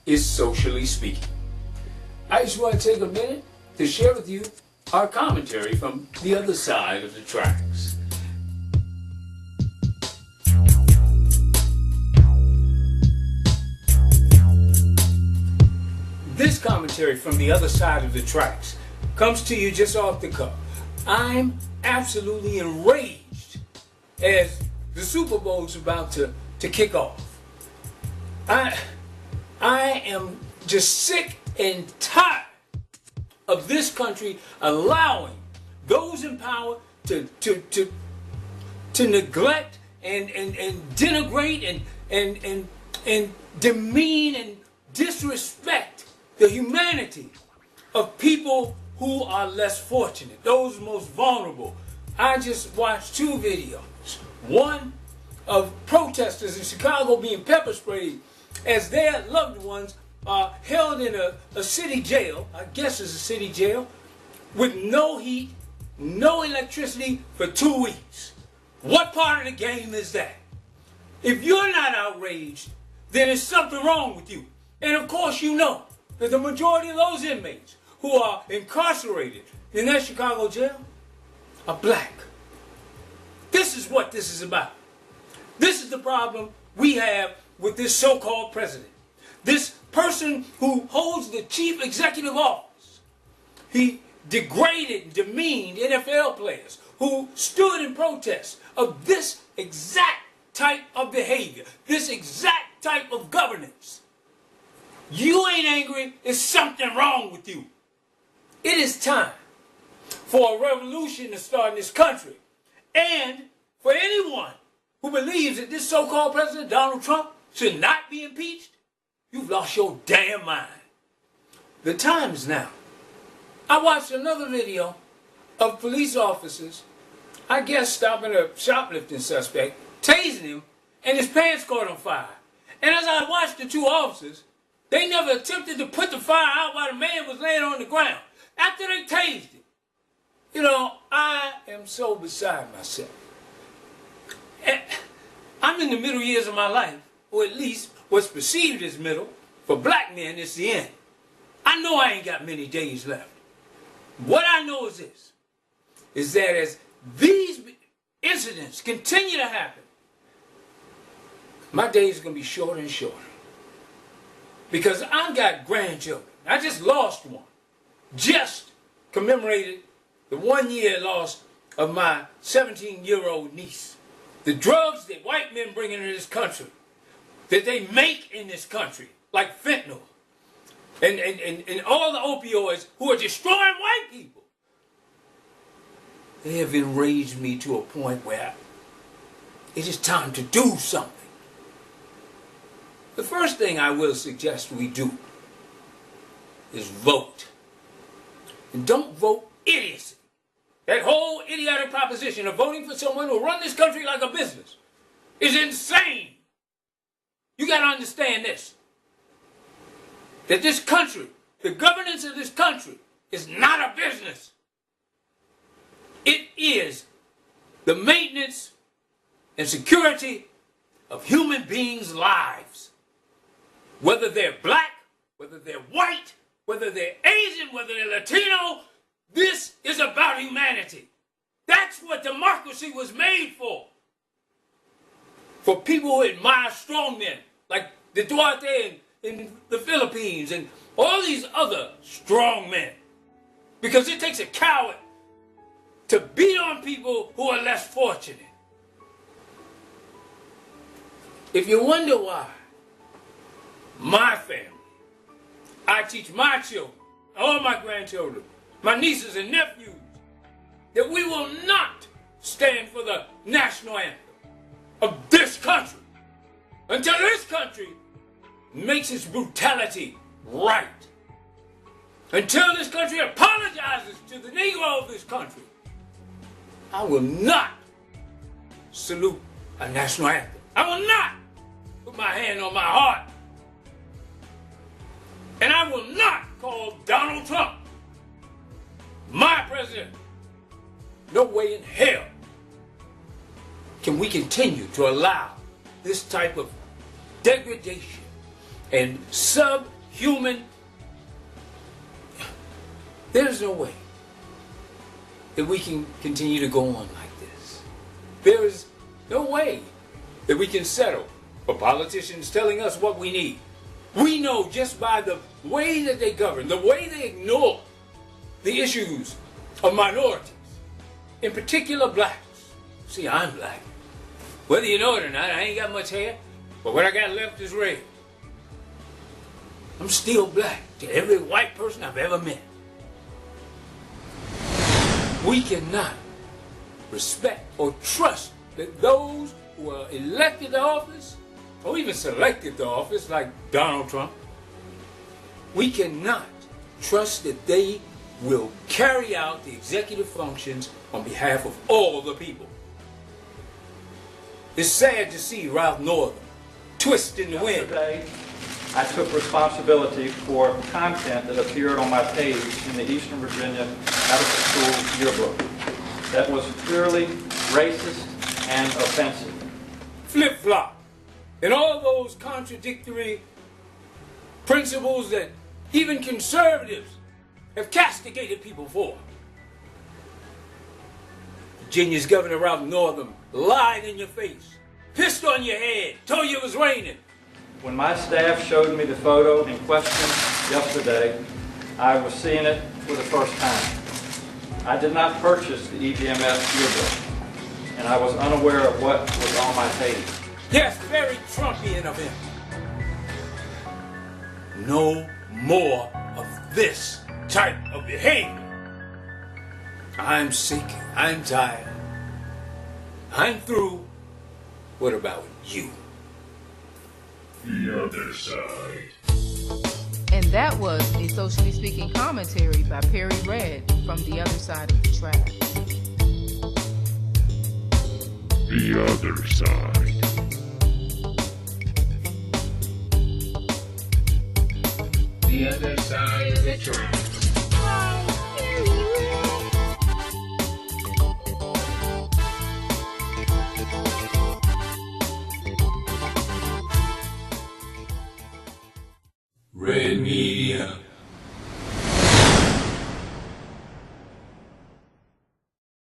is socially speaking. I just want to take a minute to share with you our commentary from the other side of the tracks. This commentary from the other side of the tracks comes to you just off the cuff. I'm absolutely enraged as the Super Bowl is about to kick off. I am just sick and tired of this country allowing those in power to neglect and denigrate and demean and disrespect the humanity of people who are less fortunate, those most vulnerable. I just watched two videos. One of protesters in Chicago being pepper sprayed as their loved ones are held in a city jail, I guess it's a city jail, with no heat, no electricity for 2 weeks. What part of the game is that? If you're not outraged, then there's something wrong with you. And of course you know that the majority of those inmates who are incarcerated in that Chicago jail are black. This is what this is about. This is the problem we have with this so-called president. This person who holds the chief executive office. He degraded and demeaned NFL players who stood in protest of this exact type of behavior, this exact type of governance. You ain't angry, there's something wrong with you. It is time for a revolution to start in this country. And for anyone who believes that this so-called President Donald Trump should not be impeached, you've lost your damn mind. The time is now. I watched another video of police officers, I guess stopping a shoplifting suspect, tasing him, and his pants caught on fire. And as I watched the two officers, they never attempted to put the fire out while the man was laying on the ground. After they tased him. You know, I am so beside myself. And I'm in the middle years of my life, or at least what's perceived as middle. For black men, it's the end. I know I ain't got many days left. What I know is this, is that as these incidents continue to happen, my days are going to be shorter and shorter. Because I've got grandchildren. I just lost one. Just commemorated the 1 year loss of my 17-year-old niece. The drugs that white men bring into this country, that they make in this country, like fentanyl, and all the opioids who are destroying white people, they have enraged me to a point where it is time to do something. The first thing I will suggest we do is vote. And don't vote idiocy. That whole idiotic proposition of voting for someone who will run this country like a business is insane. You got to understand this. That this country, the governance of this country, is not a business. It is the maintenance and security of human beings' lives. Whether they're black, whether they're white, whether they're Asian, whether they're Latino, this is about humanity. That's what democracy was made for. For people who admire strong men, like the Duarte in the Philippines and all these other strong men. Because it takes a coward to beat on people who are less fortunate. If you wonder why, my family, I teach my children, all my grandchildren, my nieces and nephews, that we will not stand for the national anthem of this country until this country makes its brutality right. Until this country apologizes to the Negro of this country, I will not salute a national anthem. I will not put my hand on my heart. And I will not call Donald Trump my president. No way in hell can we continue to allow this type of degradation and human. There's no way that we can continue to go on like this. There is no way that we can settle for politicians telling us what we need. We know just by the way that they govern, the way they ignore the issues of minorities, in particular blacks. See, I'm black. Whether you know it or not, I ain't got much hair, but what I got left is red. I'm still black to every white person I've ever met. We cannot respect or trust that those who are elected to office, or even selected to office like Donald Trump, we cannot trust that they will carry out the executive functions on behalf of all the people. It's sad to see Ralph Northam twist in the wind. Yesterday, I took responsibility for content that appeared on my page in the Eastern Virginia Medical School yearbook that was clearly racist and offensive. Flip-flop. And all those contradictory principles that even conservatives have castigated people for. Virginia's Governor Ralph Northam lied in your face, pissed on your head, told you it was raining. When my staff showed me the photo in question yesterday, I was seeing it for the first time. I did not purchase the EVMS yearbook, and I was unaware of what was on my page. Yes, very Trumpian of him. No more of this type of behavior. I'm sick. I'm tired. I'm through. What about you? The other side. And that was a Socially Speaking commentary by Perry Red from The Other Side of the Track. The other side. The other side of the track. Red Media.